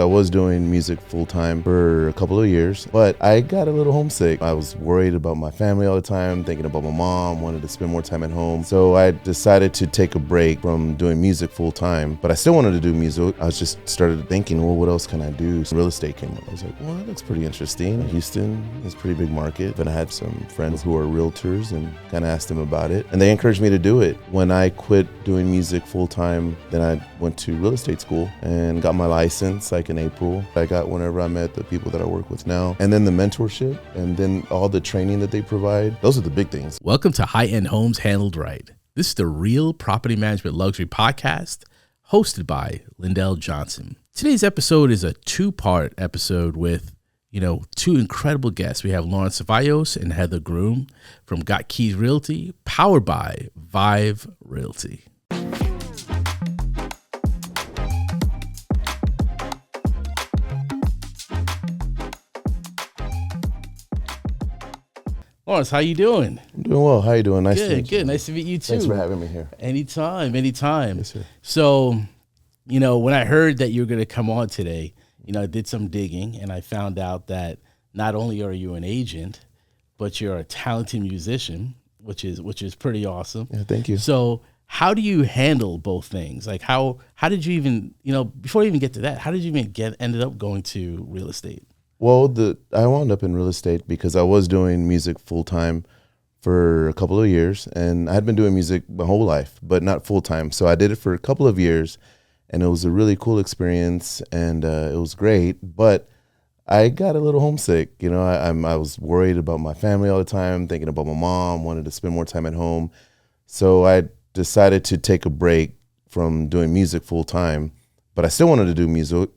was doing music full time for a couple of years, but I got a little homesick. I was worried about my family all the time, thinking about my mom, wanted to spend more time at home. So I decided to take a break from doing music full time, but I still wanted to do music. I was just started thinking, well, what else can I do? So real estate came up. I was like, well, that looks pretty interesting. Houston is a pretty big market. And I had some friends who are realtors and kind of asked them about it. And they encouraged me to do it. When I quit doing music full time, then I went to real estate school and got my license like in April. I got whenever I met the people that I work with now. And then the mentorship and then all the training that they provide. Those are the big things. Welcome to High-End Homes Handled Right. This is the Real Property Management Luxury Podcast hosted by Lindell Johnson. Today's episode is a two-part episode with two incredible guests. We have Lawrence Ceballos and Heather Groom from Got Keys Realty, powered by Vive Realty. Lawrence, how you doing? I'm doing well. How you doing? Nice to meet you. Good. Nice to meet you too. Thanks for having me here. Anytime. Yes, sir. So, when I heard that you were going to come on today, I did some digging and I found out that not only are you an agent, but you're a talented musician, which is pretty awesome. Yeah, thank you. So how do you handle both things? Like how did you even, before you even get to that, how did you even ended up going to real estate? Well, I wound up in real estate because I was doing music full time for a couple of years, and I had been doing music my whole life, but not full time. So I did it for a couple of years, and it was a really cool experience, and it was great. But I got a little homesick. I was worried about my family all the time, thinking about my mom, wanted to spend more time at home. So I decided to take a break from doing music full time, but I still wanted to do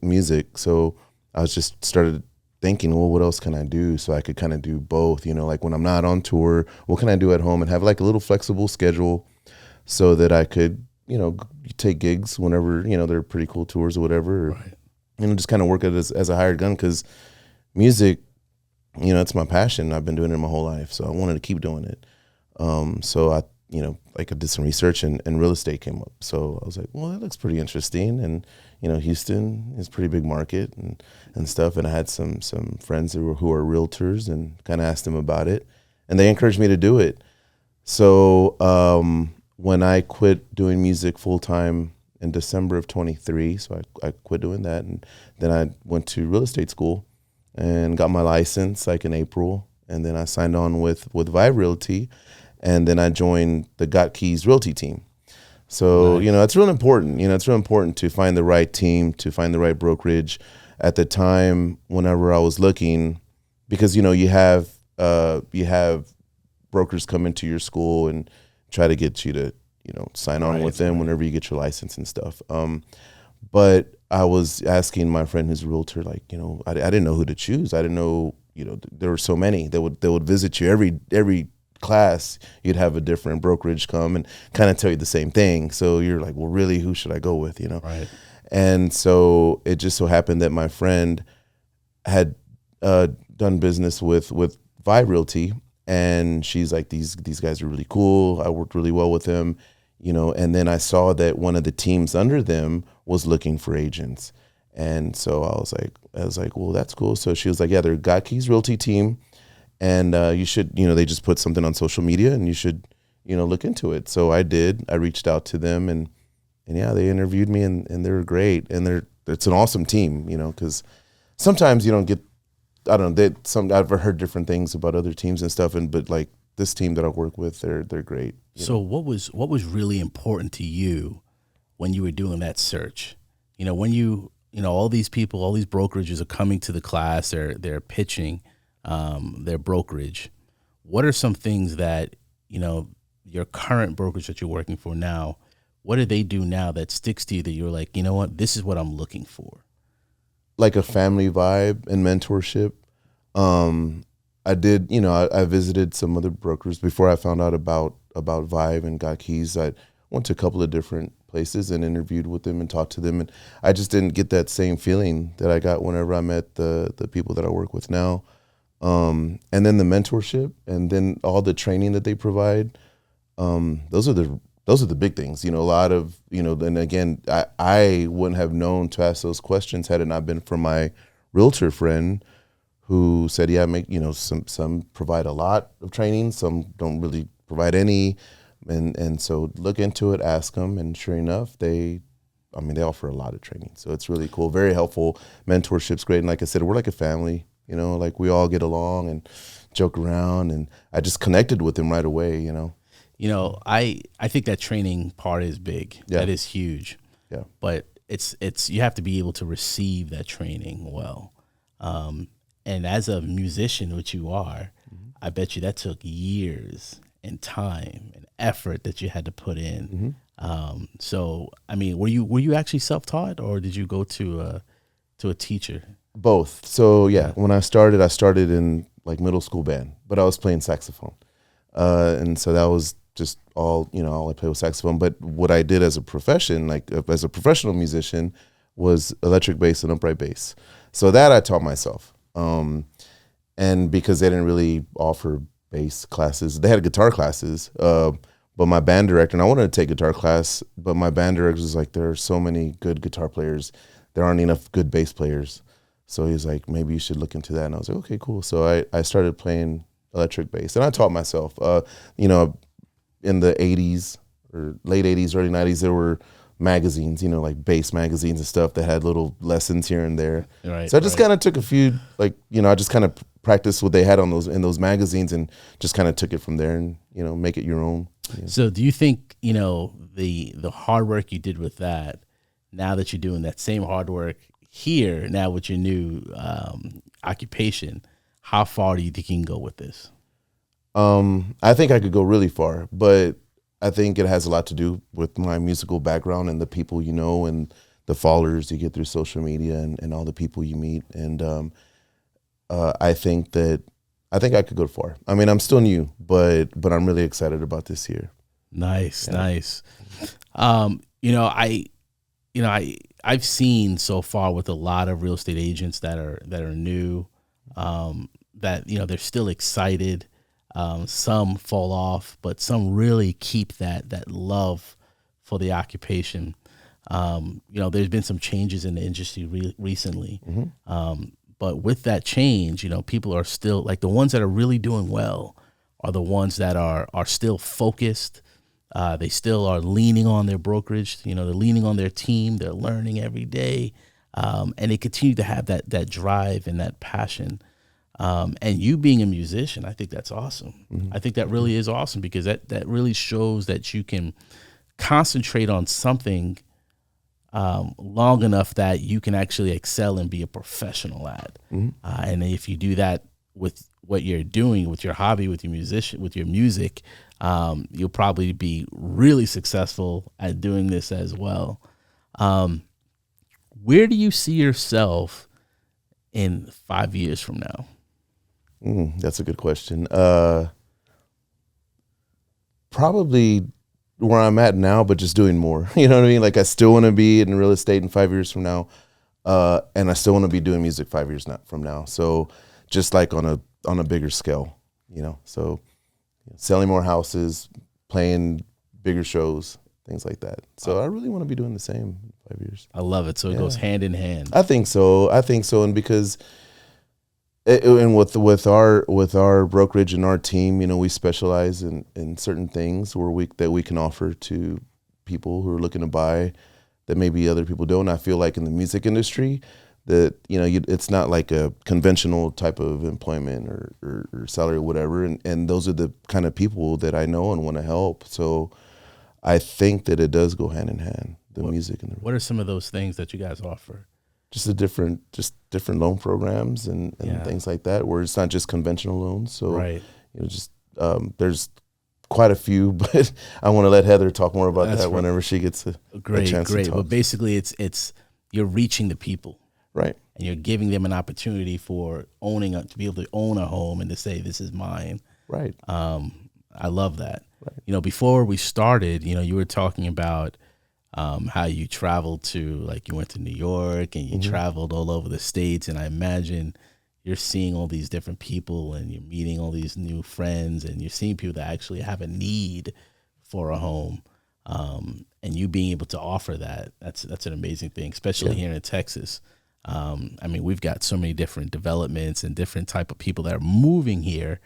music. So I was just started thinking, well, what else can I do so I could kind of do both? Like when I'm not on tour, what can I do at home and have like a little flexible schedule so that I could, take gigs whenever, they're pretty cool tours or whatever, Right. Just kind of work it as a hired gun because music, it's my passion. I've been doing it my whole life. So I wanted to keep doing it. So I, I did some research and real estate came up. So I was like, well, that looks pretty interesting. And, Houston is a pretty big market and stuff. And I had some friends who are realtors and kind of asked them about it. And they encouraged me to do it. So when I quit doing music full time in December of 23, so I quit doing that. And then I went to real estate school and got my license like in April. And then I signed on with Vive Realty. And then I joined the Got Keys Realty team. So, Nice. It's real important. It's real important to find the right team, to find the right brokerage. At the time, whenever I was looking, because, you have brokers come into your school and try to get you to, sign on with them whenever you get your license and stuff. But I was asking my friend who's a realtor, like, I didn't know who to choose. I didn't know, there were so many that would visit you every class. You'd have a different brokerage come and kind of tell you the same thing. So you're like, well, really, who should I go with? Right. And so it just so happened that my friend had done business with Vive Realty, and she's like, these guys are really cool. I worked really well with them, and then I saw that one of the teams under them was looking for agents. And so I was like, well, that's cool. So she was like, yeah, they're Got Keys Realty team. And you should, they just put something on social media and you should, look into it. So I did. I reached out to them and yeah, they interviewed me and they were great. And it's an awesome team, because sometimes you don't get, I don't know, I've heard different things about other teams and stuff. But like this team that I work with, they're great. So what was really important to you when you were doing that search? When all these people, all these brokerages are coming to the class, they're pitching their brokerage. What are some things that, your current brokerage that you're working for now, what do they do now that sticks to you that you're like, you know what, this is what I'm looking for? Like a family vibe and mentorship. I did, I visited some other brokers before I found out about Vive and Got Keys. I went to a couple of different places and interviewed with them and talked to them. And I just didn't get that same feeling that I got whenever I met the people that I work with now. And then the mentorship and then all the training that they provide. Those are those are the big things. A lot of, and again, I wouldn't have known to ask those questions had it not been for my realtor friend who said, yeah, some provide a lot of training, some don't really provide any. And so look into it, ask them. And sure enough, they offer a lot of training. So it's really cool, very helpful. Mentorship's great. And like I said, we're like a family, like we all get along and joke around. And I just connected with them right away, I think that training part is big. Yeah. That is huge. Yeah. But it's you have to be able to receive that training well. And as a musician, which you are, I bet you that took years and time and effort that you had to put in. So, were you actually self-taught, or did you go to a teacher? Both. So when I started in like middle school band, but I was playing saxophone. And so that was just all I played was saxophone. But what I did as a profession, like as a professional musician, was electric bass and upright bass. So that I taught myself. And because they didn't really offer bass classes, they had guitar classes. But my band director, and I wanted to take guitar class, but my band director was like, there are so many good guitar players. There aren't enough good bass players. So he was like, maybe you should look into that. And I was like, okay, cool. So I started playing electric bass, and I taught myself. In the 80s or late 80s, early 90s, there were magazines, like bass magazines and stuff that had little lessons here and there. Right, so I just kind of took a few, I just kind of practiced what they had in those magazines and just kind of took it from there and, make it your own. So do you think, the hard work you did with that, now that you're doing that same hard work here, now with your new occupation, how far do you think you can go with this? I think I could go really far, but I think it has a lot to do with my musical background and the people and the followers you get through social media and all the people you meet. And I think I could go far. I'm still new, but I'm really excited about this year. Nice. I've seen so far with a lot of real estate agents that are new, that they're still excited. Some fall off, but some really keep that love for the occupation. There's been some changes in the industry recently. But with that change, people are still, like, the ones that are really doing well are the ones that are still focused. They still are leaning on their brokerage. They're leaning on their team. They're learning every day. And they continue to have that drive and that passion. And you being a musician, I think that's awesome. I think that really is awesome, because that really shows that you can concentrate on something long enough that you can actually excel and be a professional at. And if you do that with what you're doing, with your hobby, with your music, you'll probably be really successful at doing this as well. Where do you see yourself in 5 years from now? That's a good question. Probably where I'm at now, but just doing more. You know what I mean? Like, I still want to be in real estate in 5 years from now, and I still want to be doing music 5 years from now. So just like on a bigger scale, So selling more houses, playing bigger shows, things like that. So I really want to be doing the same in 5 years. I love it. So it goes hand in hand. I think so, and because. And with our brokerage and our team, we specialize in certain things that we can offer to people who are looking to buy that maybe other people don't. I feel like in the music industry that it's not like a conventional type of employment or salary or whatever, and those are the kind of people that I know and want to help. So I think that it does go hand in hand, music and what are some of those things that you guys offer? Just different loan programs and things like that, where it's not just conventional loans. So right. There's quite a few, but I want to let Heather talk more about that whenever she gets a chance to talk. But basically, it's you're reaching the people, right? And you're giving them an opportunity to be able to own a home and to say, this is mine, right? I love that. Right. Before we started, you were talking about how you traveled you went to New York and you traveled all over the States. And I imagine you're seeing all these different people and you're meeting all these new friends and you're seeing people that actually have a need for a home. and you being able to offer that, that's an amazing thing, especially here in Texas. I mean, we've got so many different developments and different type of people that are moving here,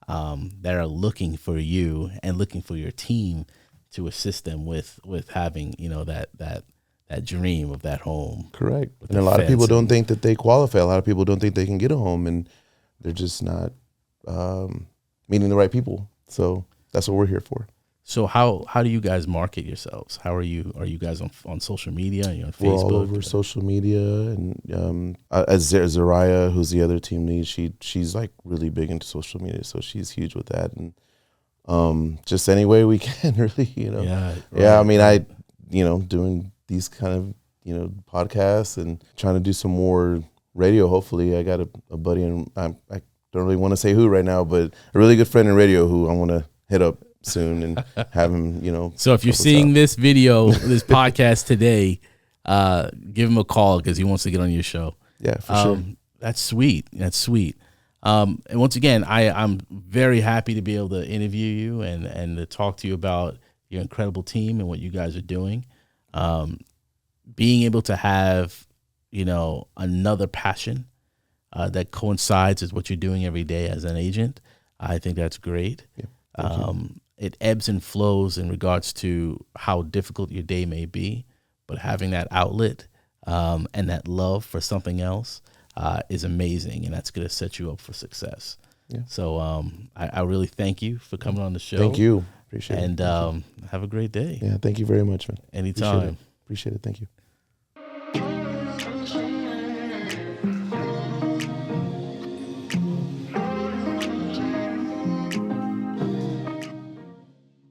that are looking for you and looking for your team to assist them with having, that dream of that home. Correct. And a lot of people don't think that they qualify. A lot of people don't think they can get a home, and they're just not meeting the right people. So that's what we're here for. So how do you guys market yourselves? Are you guys on social media? Are you on Facebook? We're all over social media, and as Zariah, who's the other team lead, she's like really big into social media, so she's huge with that. And just any way we can, really, I mean, doing these kind of podcasts and trying to do some more radio. Hopefully, I got a buddy, and I don't really want to say who right now, but a really good friend in radio who I want to hit up soon and have him, So if you're seeing this video, this podcast today, give him a call because he wants to get on your show. Yeah, for sure. That's sweet. And once again, I'm very happy to be able to interview you and to talk to you about your incredible team and what you guys are doing. Being able to have, another passion that coincides with what you're doing every day as an agent, I think that's great. Yeah, it ebbs and flows in regards to how difficult your day may be, but having that outlet and that love for something else is amazing, and that's going to set you up for success. Yeah. So I really thank you for coming on the show. Thank you. Appreciate it. And have a great day. Yeah, thank you very much, man. Anytime. Appreciate it. Thank you.